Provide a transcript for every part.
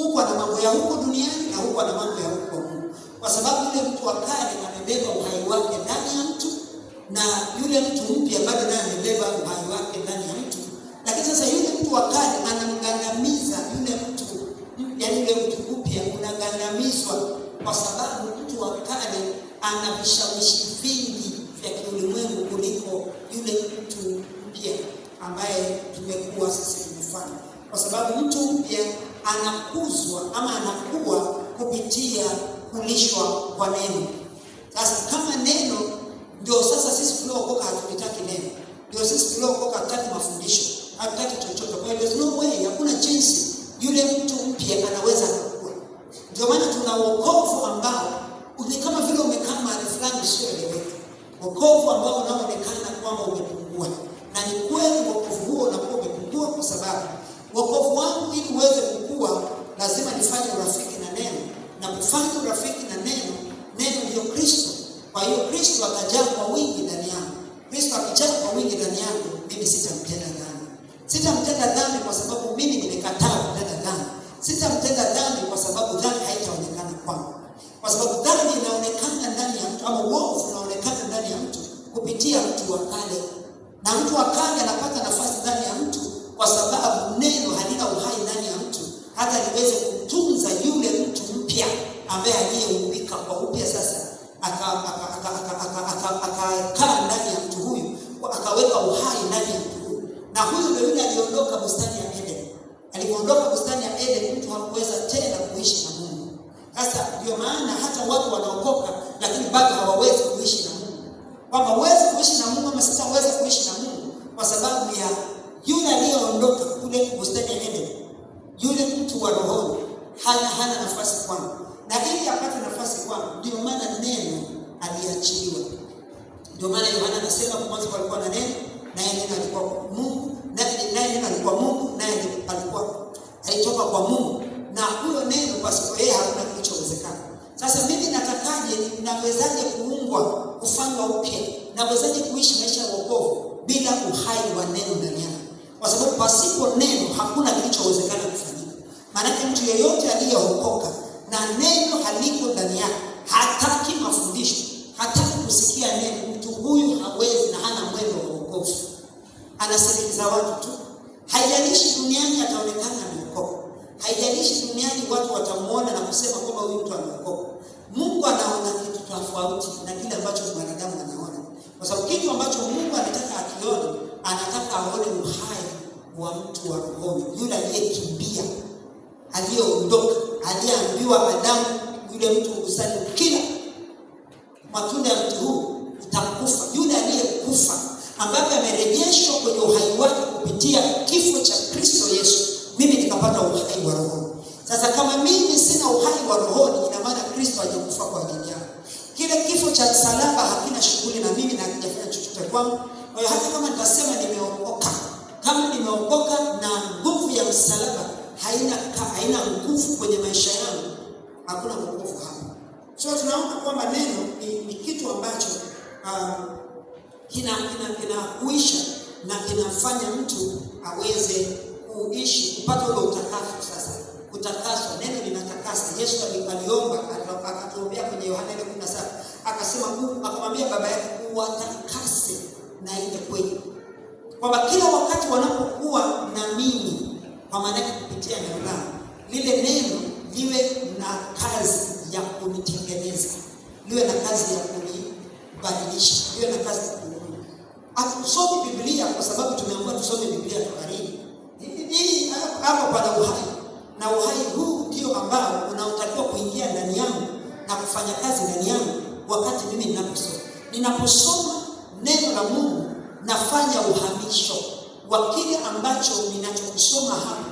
Huko ana mambo ya huko duniani na huko ana mambo ya huko Mungu. Kwa sababu yule mtu wa kale amebeba uhai wake ndani ya mtu, na yule mtu mpya bado naye amebeba uhai wake ndani ya mtu. Lakini sasa yule mtu wa kale anamgandamiza yule mtu, yaani yule mtu mpya unagandamizwa, kwa sababu mtu wa kale ana vishawishi vingi vya kiulimwengu kuliko yule mtu mpya ambaye tumekuwa sisi tumefanya. Kwa sababu mtu mpya anakuzwa ama anakuwa kupitia kulishwa kwa neno. Sasa kama neno ndio, sasa sisi tunaokoka hatutaki neno. Ndio sisi tunaokoka hatutaki mafundisho, hatutaki chochote. Kwa hiyo there's no way, hakuna jinsi yule mtu mpya anaweza kukua. Ndio maana tuna wokovu ambao ni kama vile umekaa mahali fulani usioeleweka. Wokovu ambao unaonekana kwamba umepungua. Na ni kweli wokovu huo unakuwa umepungua, kwa sababu wokovu wangu ili uweze kukua lazima nifanye urafiki na neno. Na kufanya urafiki na neno ndio Kristo. Kwa hiyo Kristo akajaa kwa wingi ndani yangu. Kristo akijaa kwa wingi ndani yangu, mimi sitamtenda dhambi. Sitamtenda dhambi kwa sababu mimi nimekataa kutenda dhambi. Sitamtenda dhambi kwa sababu dhambi haitaonekana kwangu. Kwa sababu dhambi inaonekana ndani ya mtu, ama uovu unaonekana ndani ya mtu kupitia mtu wa kale. Na mtu wa kale anapata nafasi ndani ya mtu kwa sababu neno halina uhai ndani ya mtu hata liweze kutunza yule mtu mpya ambaye aliyeumbika kwa upya. Sasa akakaa ndani ya mtu huyu, akaweka uhai ndani ya mtu huyu. Na huyu ndio yule aliondoka bustani ya Eden. Alipoondoka bustani ya Eden, mtu hakuweza tena kuishi na Mungu. Sasa ndio maana hata watu wanaokoka lakini bado hawawezi kuishi na Mungu. Kwamba huwezi kuishi na Mungu ama sitaweza kuishi na Mungu kwa sababu ya yule aliyeondoka kule bustani ya Eden. Yule mtu wa roho hana nafasi kwangu. Na ili apate nafasi kwangu, ndio maana neno aliachiliwa. Ndio maana Yohana anasema mwanzo palikuwa na neno, naye neno alikuwa Mungu, naye neno alikuwa Mungu, naye alitoka kwa Mungu. Na huyo neno pasipo yeye hakuna kilichowezekana. Sasa mimi natakaje, nawezaje kuungwa, kufanywa upya? Nawezaje kuishi maisha ya wokovu bila uhai wa neno ndani yangu? Kwa sababu pasipo neno hakuna kilichowezekana kufanyika. Maana mtu yeyote aliyeokoka na neno haliko ndani yake, hataki mafundisho, hataki kusikia neno, mtu huyu hawezi na hana mwendo wa wokovu. Anasikiliza watu tu. Haijalishi duniani ataonekana ameokoka. Haijalishi duniani watu watamuona na kusema kwamba huyu mtu ameokoka. Mungu anaona kitu tofauti na kile ambacho mwanadamu anaona. Kwa sababu kitu ambacho Mungu anataka akione, anataka aone uhai wa mtu wa roho, yule aliyekimbia, aliyeondoka, aliyeambiwa Adamu, yule mtu usali kila matunda ya mtu huu utakufa. Yule aliyekufa ambaye amerejeshwa kwenye uhai wake kupitia kifo cha Kristo Yesu, mimi nikapata uhai wa roho. Sasa kama mimi sina uhai wa roho, ina maana Kristo hajakufa kwa ajili yangu. Kile kifo cha msalaba hakina shughuli na mimi na hakijafanya chochote kwangu. Kwa hiyo hata kama nitasema nimeokoka, kama nimeokoka na nguvu ya msalaba haina nguvu kwenye maisha yangu, hakuna wokovu hapo. So tunaona kwamba neno ni kitu ambacho kinakuisha na kinafanya mtu aweze kuishi, kupata ule utakaso. Sasa kutakaswa, neno linatakasa. Yesu aliomba, akatuombea kwenye Yohana 17, akasema, akamwambia baba yake, uwatakase na ile kweli. Kwamba kila wakati wanapokuwa na mimi, kwa maana kupitia neno langu, lile neno liwe na kazi ya kunitengeneza, liwe na kazi ya kunibadilisha, liwe na kazi ya kunibadilisha. Tusome Biblia kwa sababu tumeambiwa tusome Biblia tukariri. Hii hapo pana uhai. Na uhai huu ndio ambao unaotakiwa kuingia ndani yangu na kufanya kazi ndani yangu wakati mimi ninaposoma. Ninaposoma neno la Mungu, nafanya uhamisho wa kile ambacho ninachokisoma hapa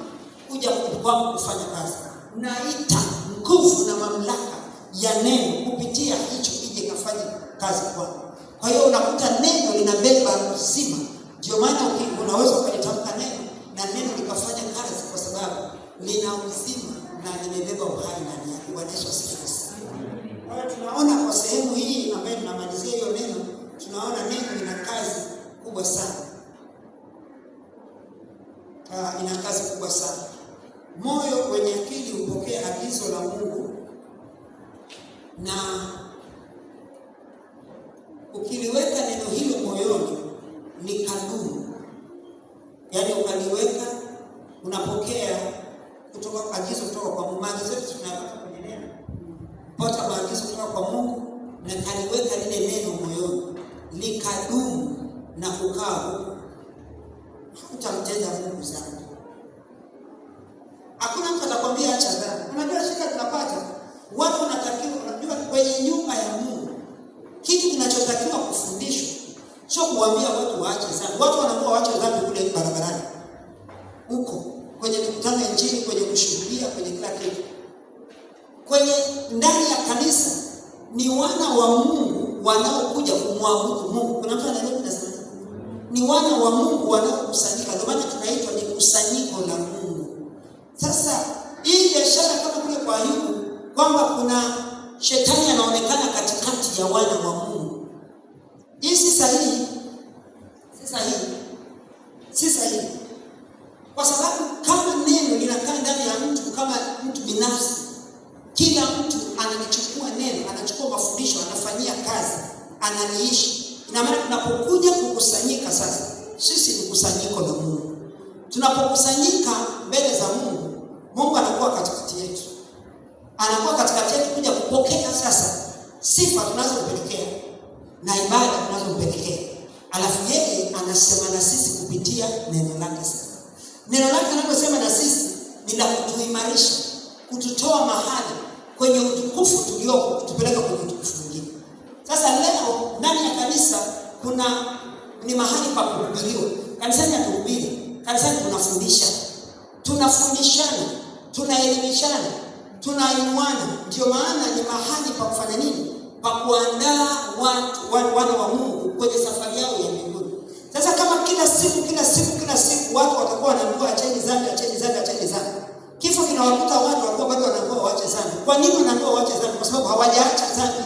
kuja kwangu kufanya kazi. Naita nguvu na mamlaka ya neno kupitia hicho ije kafanya kazi kwangu. Kwa hiyo unakuta neno linabeba uzima. Ndio maana unaweza ukalitamka neno na neno likafanya kazi, kwa sababu lina uzima na limebeba uhai ndani yake. Bwana Yesu asifiwe sana. Kwa hiyo tunaona kwa sehemu hii ambayo tunamalizia hiyo neno, tunaona neno lina kazi kubwa sana. Ina kazi kubwa sana. moyo wenye akili hupokea agizo la Mungu, na ukiliweka neno hilo moyoni likadumu, yaani ukaliweka, unapokea kutoka agizo kutoka kwa Mungu. Maagizo yetu tunayapata kwenye neno. Pata maagizo kutoka kwa Mungu na kaliweka lile neno moyoni, likadumu na kukaa huko, utamtenda Mungu dhambi. Hakuna mtu atakwambia acha dhambi. Unajua shida tunapata, watu wanatakiwa, unajua kwenye nyumba ya Mungu kitu kinachotakiwa kufundishwa sio kuambia watu waache dhambi. Watu wanakuwa waache dhambi kule barabarani, huko kwenye mikutano ya Injili, kwenye kushuhudia, kwenye kila kitu. Kwenye ndani ya kanisa ni wana wa Mungu wanaokuja kumwabudu Mungu. Kuna mtu anaelewa tunasema ni wana wa Mungu wanaokusanyika, ndio maana tunaitwa ni kusanyiko la Mungu. Sasa hii biashara kama kule kwa Ayubu kwamba kuna shetani anaonekana katikati ya wana wa Mungu, hii si sahihi. Si sahihi. Kwa sababu kama neno linakaa ndani ya mtu kama mtu binafsi, kila mtu analichukua neno, anachukua mafundisho, anafanyia kazi, analiishi. Ina maana tunapokuja kukusanyika sasa, sisi ni kusanyiko la Mungu. Tunapokusanyika mbele za Mungu, Mungu anakuwa katikati yetu. Anakuwa katikati yetu kuja kupokea sasa sifa tunazompelekea na ibada tunazompelekea. Alafu yeye anasema na sisi kupitia neno lake sasa. Neno lake anaposema na sisi ni la kutuimarisha, kututoa mahali kwenye utukufu tuliopo, kutupeleka kwenye utukufu mwingine. Sasa leo ndani ya kanisa ni mahali pa kuhubiriwa. Kanisani hatuhubiri, kanisani tunafundisha. Tunafundishana, tunaelimishana, tunainuana. Ndio maana ni mahali pa kufanya nini? Pa kuandaa watu wana wa Mungu kwenye safari yao ya mbinguni. Sasa kama kila siku watu watakuwa wanaambiwa acheni dhambi. Kifo kinawakuta watu walikuwa bado wanaambiwa waache dhambi. Kwa nini wanaambiwa waache dhambi? Kwa sababu hawajaacha dhambi.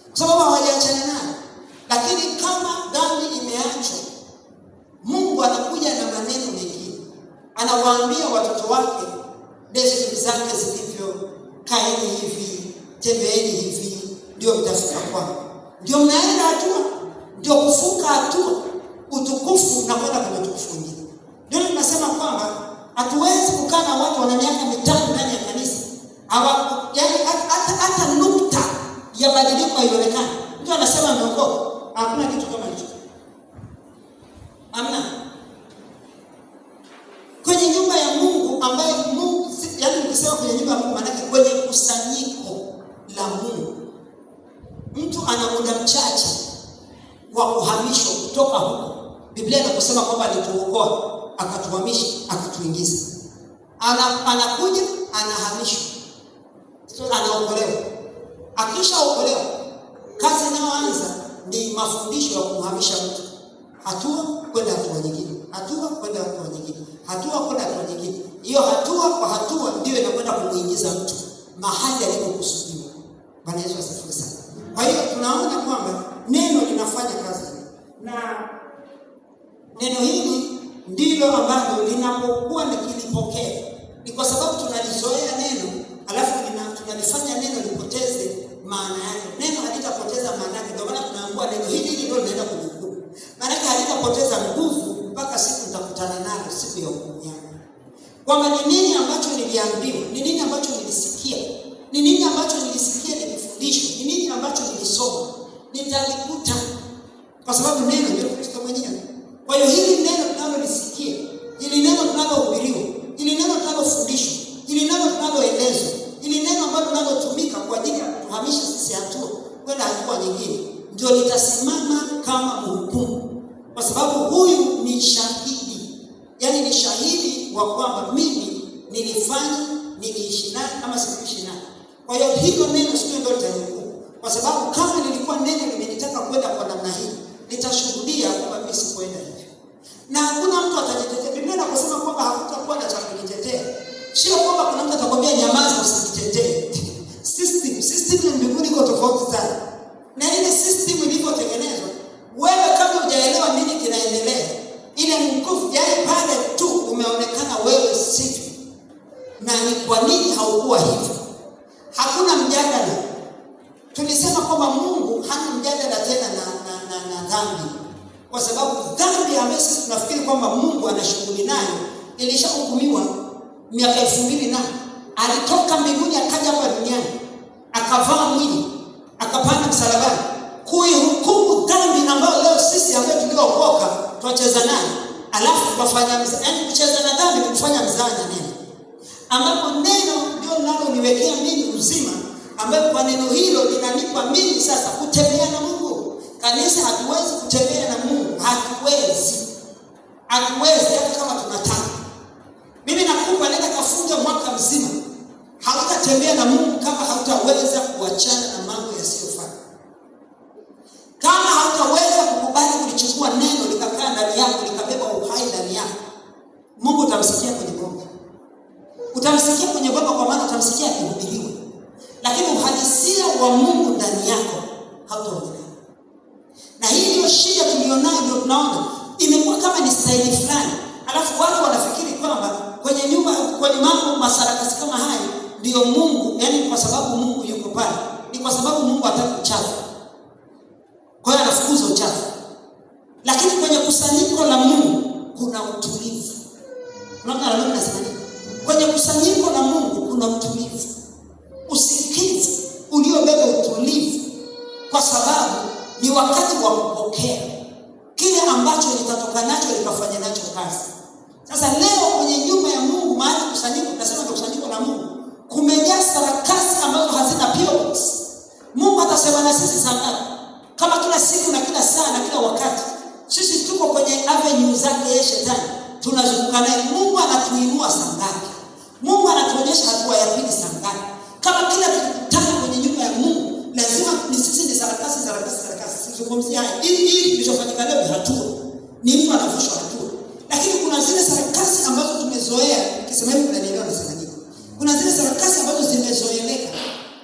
Kwa sababu hawajaachana nayo. Lakini kama dhambi imeachwa, Mungu anakuja na maneno mengine. Anawaambia watoto wake desturi zake zilivyo, kaeni hivi, tembeeni hivi, ndio mtafika kwangu. Ndio mnaenda hatua, ndio kufuka hatua, utukufu na kwenda kwenye utukufu mwingine. Ndio tunasema kwamba hatuwezi kukaa na watu wana miaka 5 ndani ya kanisa. Yaani hata nukta ya badiliko haionekani. Mtu anasema ameokoka, hakuna kitu kama hicho. Amna. Kwenye nyumba ya Mungu ambayo Mungu, yaani nikisema kwenye nyumba ya Mungu maana yake kwenye kusanyiko la Mungu, mtu ana muda mchache wa kuhamishwa kutoka huko. Biblia inasema kwamba alituokoa, akatuhamisha, akatuingiza. Anakuja, anahamishwa. Anaokolewa. Akishaokolewa, kazi inayoanza ni mafundisho ya kumhamisha mtu. Hatua kwenda hatua nyingine. Hatua kwenda hatua nyingine. Hatua kwenda hatua nyingine. Hiyo hatua kwa hatua ndio inakwenda kumuingiza mtu mahali alipokusudiwa. Bwana Yesu asifiwe sana. Kwa hiyo tunaona kwamba neno linafanya kazi. Na neno hili ndilo ambalo linapokuwa nikilipokea, ni kwa sababu tunalizoea neno, alafu tunalifanya neno lipoteze maana yake. Neno halitapoteza maana yake. Ndio maana tunaambiwa neno hili ndio linaenda kuhukumu. Maana yake halitapoteza nguvu mpaka siku tutakutana nalo, siku ya hukumu yake. Kwamba ni nini ambacho niliambiwa, ni nini ambacho nilisikia, ni nini ambacho nilisikia nikifundishwa, ni nini ambacho nilisoma, nitalikuta, kwa sababu neno ndio Kristo mwenyewe. Kwa hiyo hili neno tunalolisikia, hili neno tunalohubiriwa, hili neno tunalofundishwa, hili neno tunaloelezwa, hili neno ambalo linalotumika kwa ajili ya kutuhamisha sisi hatua kwenda hatua nyingine, ndio litasimama kama mhukumu. Kwa sababu huyu ni shahidi. Yaani ni shahidi wa kwamba mimi nilifanya, niliishi naye kama sikuishi naye. Kwa hiyo hilo neno sio ndio litahukumu. Kwa sababu kama nilikuwa neno limenitaka kwenda kwa namna hii, nitashuhudia kwamba mimi sikwenda hivyo. Na hakuna mtu atajitetea. Biblia inasema kwamba hakutakuwa na cha kujitetea. Sio kwamba kuna mtu atakwambia nyamaza usijitetee. System mbinguni iko tofauti sana. Na ile system ilivyotengenezwa, wewe kama hujaelewa nini kinaendelea, ile nguvu yaani pale tu umeonekana wewe sivyo. hii haukuwa hivyo. Hakuna mjadala. Tulisema kwamba Mungu hana mjadala tena na dhambi. Kwa sababu dhambi ambayo sisi tunafikiri kwamba Mungu anashughuli nayo ilishahukumiwa miaka 2000 na alitoka mbinguni akaja hapa duniani, akavaa mwili, akapanda msalabani kuihukumu dhambi ambayo leo sisi ambao tuliokoka tuacheza nayo. Alafu kufanya yaani kucheza na dhambi ni kufanya mzaha na neno. Ambapo neno ndio linaloniwekea mimi uzima, ambapo kwa neno hilo linanipa mimi sasa kutembea na Mungu. Kanisa hatuwezi kutembea na Mungu, hatuwezi hata kama tunataka. Mimi nakupa nenda kafunga mwaka mzima, hautatembea na Mungu kama hautaweza kuachana na mambo yasiyofaa. Kama hautaweza kukubali kulichukua neno likakaa ndani yako, likabeba uhai ndani yako, Mungu utamsikia kwenye bomba. Utamsikia kwenye bomba kwa maana utamsikia akihubiriwa. Lakini uhalisia wa Mungu ndani yako hautaonekana. Na hii ndio shida tulionayo, ndio tunaona imekuwa kama ni staili fulani. Alafu watu wanafikiri kwamba kwenye mambo masarakasi kama haya ndio Mungu, yani kwa sababu Mungu yuko pale. Ni kwa sababu Mungu hataki uchafu. Kwa hiyo anafukuza uchafu. Lakini kwenye kusanyiko la Mungu kuna utulivu. Unaona nini nasema? Kwenye kusanyiko la Mungu kuna utulivu. Usikivu uliobeba utulivu, kwa sababu ni wakati wa kupokea kile ambacho litatoka nacho likafanya nacho kazi. Sasa leo kwenye nyumba ya Mungu, mahali kusanyiko, tunasema ni kusanyiko la Mungu, kumejaa sarakasi ambazo hazina purpose. Mungu atasema na sisi sana kama kila siku na kila saa na kila wakati sisi tuko kwenye avenue zake ya shetani, tunazunguka naye. Mungu anatuinua sangapi? Mungu anatuonyesha hatua ya pili sangapi? Kama kila tukikutana kwenye nyumba ya Mungu lazima ni sisi ni sarakasi. Sizungumzia haya. Hii kilichofanyika leo ni hatua. Ni mtu anavushwa hatua. Lakini kuna zile sarakasi ambazo tumezoea, kisema hivi tunanielewa na sema nini. Kuna zile sarakasi ambazo zimezoeleka.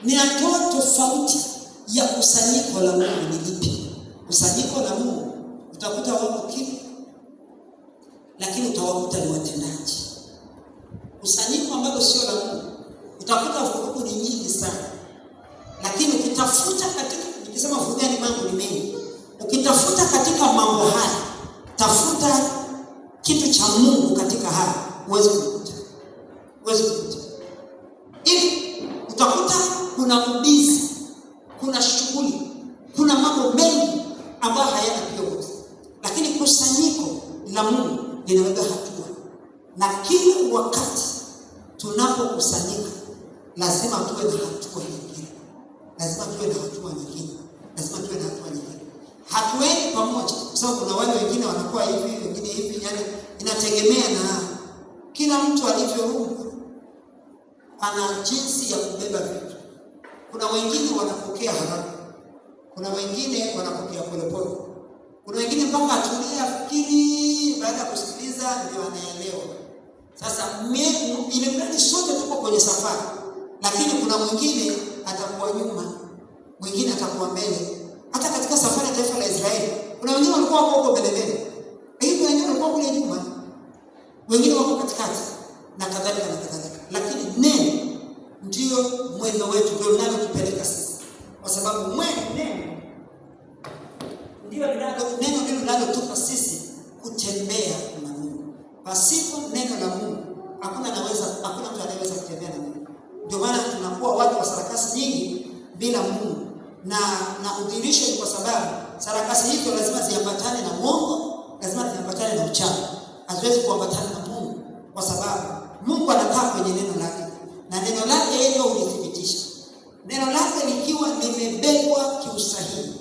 Ninatoa tofauti ya kusanyiko la Mungu ni lipi? Kusanyiko la Mungu utakuta wako kimya, lakini utawakuta ni watendaji. Kusanyiko ambalo sio la Mungu utakuta vurugu ni nyingi sana. Lakini ukitafuta katika, nikisema vurugu ni mambo ni mengi. Ukitafuta katika mambo haya, tafuta kitu cha Mungu katika haya, uweze kukuta. Ili utakuta kuna ubizi, kuna shughuli, kuna mambo mengi ambayo hayana purpose. Lakini kusanyiko la Mungu linaweka hatua. Na kila wakati tunapokusanyika lazima tuwe na hatua nyingine. Hatuendi pamoja, kwa sababu kuna wale wengine wanakuwa hivi, wengine hivi, yani inategemea na kila mtu alivyoumba. Ana jinsi ya kubeba vitu. Kuna wengine wanapokea haraka, kuna wengine wanapokea polepole, kuna wengine mpaka atulia fikiri, baada ya kusikiliza ndio anaelewa. Sasa ile mradi sote tuko kwenye safari, lakini kuna mwingine atakuwa nyuma, mwingine atakuwa mbele. Hata katika safari ya taifa la Israeli kuna wengine walikuwa huko mbele, kuna wengine walikuwa kule nyuma, wengine wako katikati na kadhalika. Lakini neno ndio mwendo wetu, ndio linalotupeleka sisi, kwa sababu neno ndio linalotupa sisi kutembea na Mungu. Pasipo neno la Mungu hakuna mtu anayeweza kutembea na Mungu. Ndio maana tunakuwa watu wa sarakasi nyingi bila Mungu. Na udhihirisho ni kwa sababu sarakasi hizo lazima ziambatane na Mungu, lazima ziambatane na uchawi. Haziwezi kuambatana na Mungu, kwa sababu Mungu anakaa kwenye neno lake, na neno lake yeye ndio hulithibitisha. Neno lake likiwa limebebwa kiusahihi,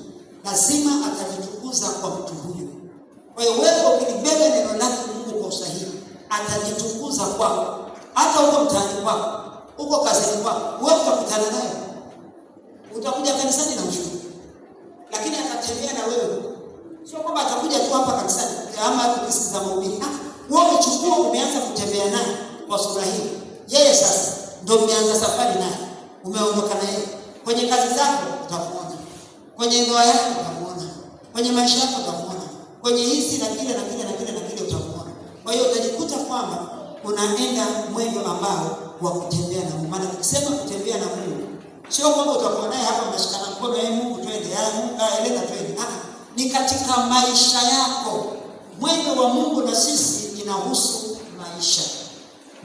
lazima atajitukuza kwa mtu huyo. Kwa hiyo wewe ukilibeba neno lake Mungu kwa usahihi, atajitukuza kwako. Hata huko mtaani kwako, huko kazini kwako, wewe utakutana naye. Utakuja kanisani na ushuhuda, lakini atatembea na wewe. Sio kwamba atakuja tu hapa kanisani ama kusikiza mahubiri. Wewe umechukua, umeanza kutembea naye kwa sura hii. Yeye sasa ndio umeanza safari naye. Umeondoka naye. Kwenye kazi zako utamuona. Kwenye ndoa yako utamuona. Kwenye maisha yako utamuona. Kwenye hizi na kile utamuona. Kwa hiyo utajikuta kwamba unaenda mwendo ambao wa kutembea na Mungu. Maana ukisema kutembea na Mungu, sio kwamba utakuwa naye hapa mnashikana mkono, Mungu twende, Mungu eleza twende. Ni katika maisha yako. Mwendo wa Mungu na sisi inahusu maisha.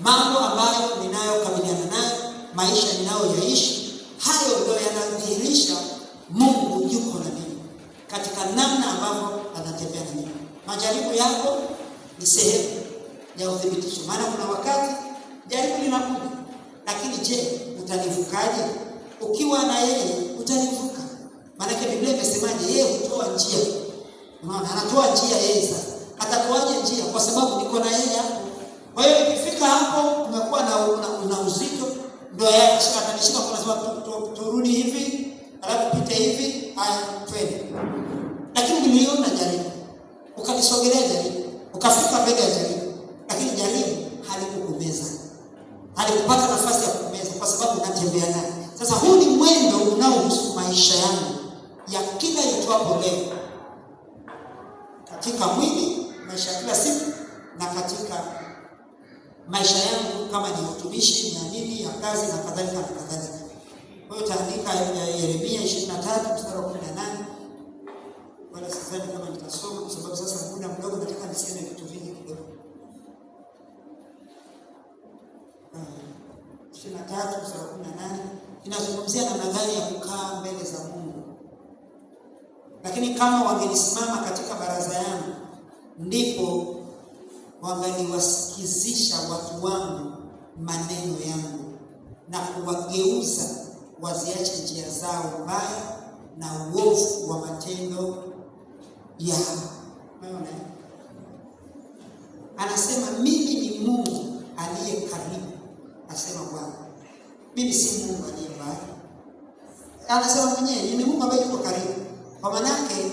Mambo ambayo ninayokabiliana nayo, maisha ninayoyaishi, hayo ndio yanadhihirisha Mungu yuko na mimi, katika namna ambavyo anatembea na mimi. Majaribu yako ni sehemu ya uthibitisho. Maana kuna wakati jaribu linakuja, lakini je, utalivukaje? Ukiwa na yeye utalivuka. Maana Biblia imesemaje? Yeye hutoa njia. Unaona, anatoa njia yeye. Sasa atatoaje njia? Kwa sababu niko na yeye hapo. Kwa hiyo ikifika hapo umekuwa na uzito, ndio yeye atanishika kwa sababu turudi hivi, alafu pite hivi, haya twende. Lakini niliona jaribu, ukalisogelea jaribu, ukafika mbele ya jaribu, lakini jaribu halikukumeza, halikupata nafasi ya kukumeza kwa sababu unatembea naye. Sasa huu ni mwendo unaohusu maisha yangu ya kila itwapo leo, katika mwili, maisha ya kila siku, na katika maisha yangu kama ni utumishi, ni nini, ya kazi na kadhalika na kadhalika. Kwa hiyo taandika Yeremia 23 mstari wa 18. Wala sidhani kama nitasoma kwa sababu sasa muda mdogo, nataka niseme vitu vingi kidogo. 23 mstari wa 18 inazungumzia namna gani ya kukaa mbele za Mungu. Lakini kama wangenisimama katika baraza yangu, ndipo wangeniwasikizisha watu wangu maneno yangu, na kuwageuza waziache njia zao mbaya na uovu wa matendo yao. Unaona? Anasema mimi ni Mungu aliye karibu, asema Bwana. Mimi si Mungu aliye mbali. Anasema mwenyewe ni Mungu ambaye yuko karibu. Kwa maana yake